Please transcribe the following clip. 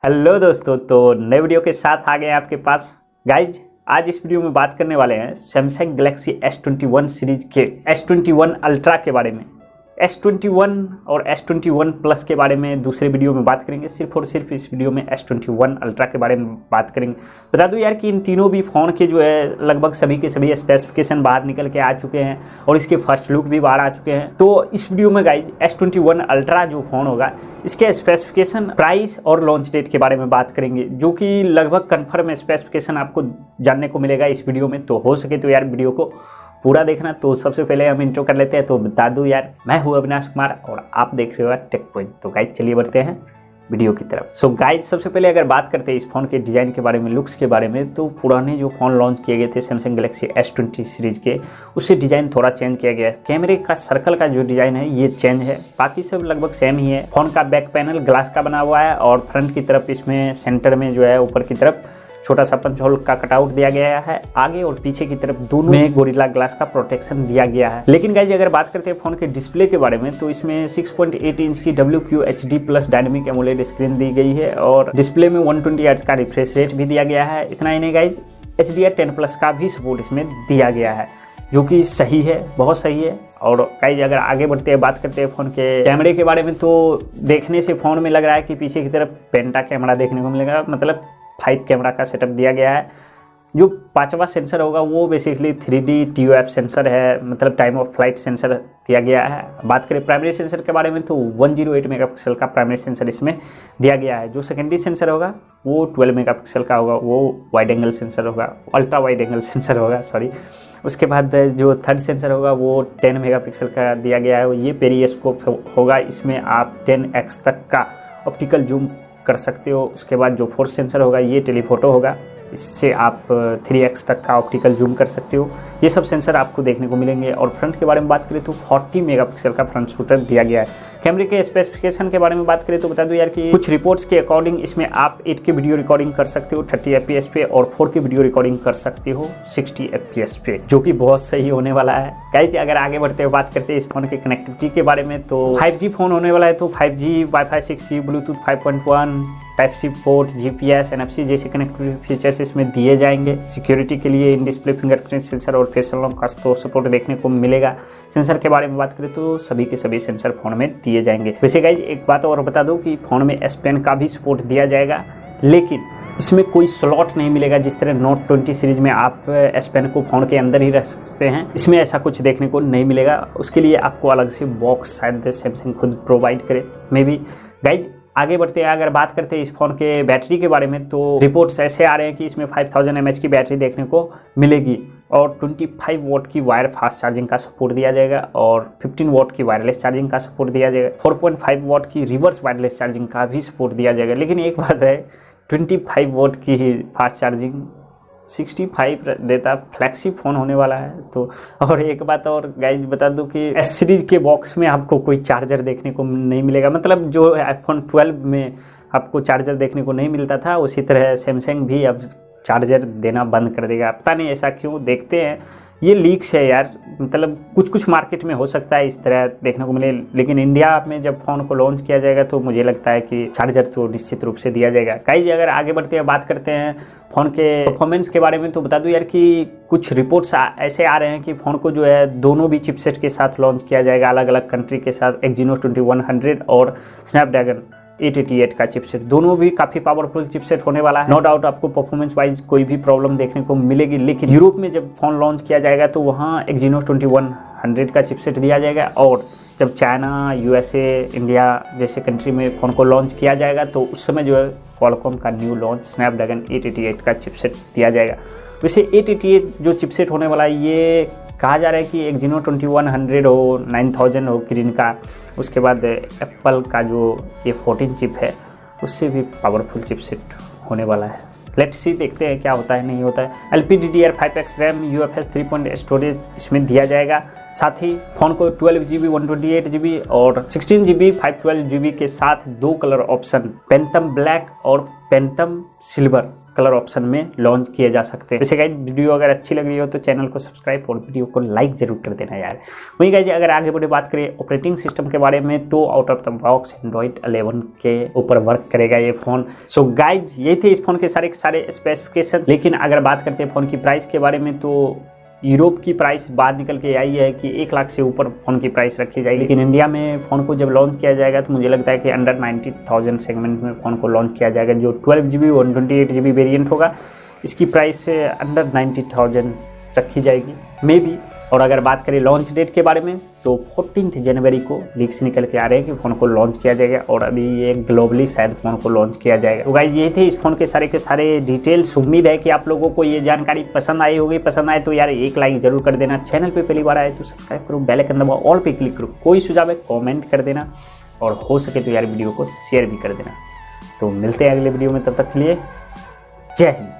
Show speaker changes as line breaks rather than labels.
Hello दोस्तों, तो नए वीडियो के साथ आ गए हैं आपके पास। गाइज आज इस वीडियो में बात करने वाले हैं सैमसंग गैलेक्सी S21 सीरीज के S21 अल्ट्रा के बारे में। S21 और S21 प्लस के बारे में दूसरे वीडियो में बात करेंगे। सिर्फ और सिर्फ इस वीडियो में S21 अल्ट्रा के बारे में बात करेंगे। बता दूं यार कि इन तीनों भी फ़ोन के जो है लगभग सभी के सभी स्पेसिफिकेशन बाहर निकल के आ चुके हैं और इसके फर्स्ट लुक भी बाहर आ चुके हैं। तो इस वीडियो में गाइज S21 अल्ट्रा जो फ़ोन होगा इसके स्पेसिफिकेशन, प्राइस और लॉन्च डेट के बारे में बात करेंगे, जो कि लगभग कन्फर्म स्पेसिफिकेशन आपको जानने को मिलेगा इस वीडियो में। तो हो सके तो यार वीडियो को पूरा देखना। तो सबसे पहले हम इंट्रो कर लेते हैं। तो बता दूं यार, मैं हूं अविनाश कुमार और आप देख रहे हो टेक पॉइंट। तो गाइज चलिए बढ़ते हैं वीडियो की तरफ। सो गाइज सबसे पहले अगर बात करते हैं इस फ़ोन के डिज़ाइन के बारे में, लुक्स के बारे में, तो पुराने जो फ़ोन लॉन्च किए गए थे सैमसंग गैलेक्सी S20 सीरीज़ के, उससे डिज़ाइन थोड़ा चेंज किया गया है। कैमरे का सर्कल का जो डिज़ाइन है ये चेंज है, बाकी सब लगभग सेम ही है। फ़ोन का बैक पैनल ग्लास का बना हुआ है और फ्रंट की तरफ इसमें सेंटर में जो है ऊपर की तरफ छोटा सा पंच होल का कटआउट दिया गया है। आगे और पीछे की तरफ दोनों में गोरिल्ला ग्लास का प्रोटेक्शन दिया गया है। लेकिन गाइज अगर बात करते हैं फ़ोन के डिस्प्ले के बारे में, तो इसमें 6.8 इंच की WQHD plus dynamic AMOLED screen दी गई है और डिस्प्ले में 120 हर्ट्ज का रिफ्रेश रेट भी दिया गया है। इतना ही नहीं गाइज, HDR10 प्लस का भी सपोर्ट इसमें दिया गया है, जो कि सही है, बहुत सही है। और गाइज अगर आगे बढ़ते हैं, बात करते हैं फ़ोन के कैमरे के बारे में, तो देखने से फ़ोन में लग रहा है कि पीछे की तरफ पेंटा कैमरा देखने को मिलेगा, मतलब 5 कैमरा का सेटअप दिया गया है। जो 5वां सेंसर होगा वो बेसिकली 3D TOF सेंसर है, मतलब टाइम ऑफ फ्लाइट सेंसर दिया गया है। बात करें प्राइमरी सेंसर के बारे में, तो 108 मेगापिक्सल का प्राइमरी सेंसर इसमें दिया गया है। जो सेकेंडरी सेंसर होगा वो 12 मेगापिक्सल का होगा, वो वाइड एंगल सेंसर होगा, अल्ट्रा वाइड एंगल सेंसर होगा, सॉरी। उसके बाद जो थर्ड सेंसर होगा वो 10 मेगापिक्सल का दिया गया है, ये पेरिस्कोप होगा। इसमें आप 10x तक का ऑप्टिकल जूम कर सकते हो। उसके बाद जो फोर्थ सेंसर होगा ये टेलीफोटो होगा, इससे आप 3x तक का ऑप्टिकल जूम कर सकते हो। ये सब सेंसर आपको देखने को मिलेंगे। और फ्रंट के बारे में बात करें तो 40 मेगापिक्सल का फ्रंट शूटर दिया गया है। कैमरे के स्पेसिफिकेशन के बारे में बात करें तो बता दूं यार कि कुछ रिपोर्ट्स के अकॉर्डिंग इसमें आप 8K वीडियो रिकॉर्डिंग कर सकते हो 30 FPS पे, और 4K वीडियो रिकॉर्डिंग कर सकते हो 60 FPS पे, जो कि बहुत सही होने वाला है। गाइज अगर आगे बढ़ते हुए बात करते हैं इस फोन के कनेक्टिविटी के बारे में, तो 5G फोन होने वाला है। तो 5G, Wi-Fi 6E, Bluetooth 5.1, Type-C port, GPS, NFC जैसे कनेक्टिविटी फीचर्स इसमें दिए जाएंगे। सिक्योरिटी के लिए इन डिस्प्ले फिंगरप्रिंट सेंसर और फेस अनलॉक का तो सपोर्ट देखने को मिलेगा। सेंसर के बारे में बात करें तो सभी के सभी सेंसर फोन में दिए जाएंगे। वैसे गाइज एक बात और बता दूं कि फोन में S Pen का भी सपोर्ट दिया जाएगा, लेकिन इसमें कोई स्लॉट नहीं मिलेगा। जिस तरह Note 20 सीरीज में आप S Pen को फ़ोन के अंदर ही रख सकते हैं, इसमें ऐसा कुछ देखने को नहीं मिलेगा। उसके लिए आपको अलग से बॉक्स शायद सैमसंग खुद प्रोवाइड करे, मे बी। गाइज आगे बढ़ते हैं, अगर बात करते हैं इस फ़ोन के बैटरी के बारे में, तो रिपोर्ट्स ऐसे आ रहे हैं कि इसमें 5000 mAh की बैटरी देखने को मिलेगी और 25 वॉट की वायर फास्ट चार्जिंग का सपोर्ट दिया जाएगा और 15 वॉट की वायरलेस चार्जिंग का सपोर्ट दिया जाएगा। 4.5 वॉट की रिवर्स वायरलेस चार्जिंग का भी सपोर्ट दिया जाएगा। लेकिन एक बात है, 25 वॉट की ही फास्ट चार्जिंग 65 देता, फ्लैगशिप फ़ोन होने वाला है। तो और एक बात और गाइज बता दूं कि S सीरीज के बॉक्स में आपको कोई चार्जर देखने को नहीं मिलेगा, मतलब जो iPhone 12 में आपको चार्जर देखने को नहीं मिलता था, उसी तरह सैमसंग भी अब चार्जर देना बंद कर देगा। पता नहीं ऐसा क्यों, देखते हैं। ये लीक्स है यार, मतलब कुछ मार्केट में हो सकता है इस तरह देखने को मिले, लेकिन इंडिया में जब फ़ोन को लॉन्च किया जाएगा तो मुझे लगता है कि चार्जर तो निश्चित रूप से दिया जाएगा। गाइज अगर आगे बढ़ते हैं, बात करते हैं फ़ोन के परफॉर्मेंस के बारे में, तो बता दूं यार कि कुछ रिपोर्ट्स ऐसे आ रहे हैं कि फ़ोन को जो है दोनों भी चिपसेट के साथ लॉन्च किया जाएगा, अलग अलग कंट्री के साथ। Exynos 2100 और स्नैपड्रैगन 888 का चिपसेट, दोनों भी काफ़ी पावरफुल चिपसेट होने वाला है। नो डाउट आपको परफॉर्मेंस वाइज कोई भी प्रॉब्लम देखने को मिलेगी, लेकिन यूरोप में जब फ़ोन लॉन्च किया जाएगा तो वहाँ Exynos 2100 का चिपसेट दिया जाएगा, और जब चाइना, USA, इंडिया जैसे कंट्री में फ़ोन को लॉन्च किया जाएगा तो उस समय जो है क्वालकॉम का न्यू लॉन्च स्नैपड्रैगन 888 का चिपसेट दिया जाएगा। वैसे 888 जो चिपसेट होने वाला है, ये कहा जा रहा है कि Exynos 2100 हो, 9000 हो किरिन का, उसके बाद एप्पल का जो ये 14 चिप है उससे भी पावरफुल चिपसेट होने वाला है। लेट्स सी, देखते हैं क्या होता है नहीं होता है। LPDDR5X रैम, UFS 3.8 स्टोरेज इसमें दिया जाएगा। साथ ही फ़ोन को 12GB, 128GB और 16GB, 512GB के साथ 2 कलर ऑप्शन, पेंटम ब्लैक और पेंटम सिल्वर कलर ऑप्शन में लॉन्च किए जा सकते हैं। वैसे गाइज वीडियो अगर अच्छी लग रही हो तो चैनल को सब्सक्राइब और वीडियो को लाइक जरूर कर देना यार। वहीं गाइज अगर आगे बढ़े बात करें ऑपरेटिंग सिस्टम के बारे में तो out of the box Android 11 के ऊपर वर्क करेगा ये फ़ोन। सो गाइज ये थे इस फोन के सारे स्पेसिफिकेशन। लेकिन अगर बात करते हैं फ़ोन की प्राइस के बारे में तो यूरोप की प्राइस बाहर निकल के आई है कि 1 लाख से ऊपर फ़ोन की प्राइस रखी जाएगी। लेकिन इंडिया में फ़ोन को जब लॉन्च किया जाएगा तो मुझे लगता है कि अंडर 90,000 सेगमेंट में फ़ोन को लॉन्च किया जाएगा। जो 12 GB 128 GB वेरिएंट होगा इसकी प्राइस अंडर 90,000 रखी जाएगी मे बी। और अगर बात करें लॉन्च डेट के बारे में तो 14 जनवरी को लीक्स निकल के आ रहे हैं कि फ़ोन को लॉन्च किया जाएगा और अभी ये ग्लोबली शायद फ़ोन को लॉन्च किया जाएगा। तो गाइज ये थे इस फ़ोन के सारे डिटेल्स। उम्मीद है कि आप लोगों को ये जानकारी पसंद आई होगी। पसंद आए तो यार एक लाइक जरूर कर देना। चैनल पे पहली बार आए तो सब्सक्राइब करो, बेल आइकन दबाओ, ऑल पे क्लिक करो। कोई सुझाव है कॉमेंट कर देना और हो सके तो यार वीडियो को शेयर भी कर देना। तो मिलते हैं अगले वीडियो में, तब तक के लिए जय हिंद।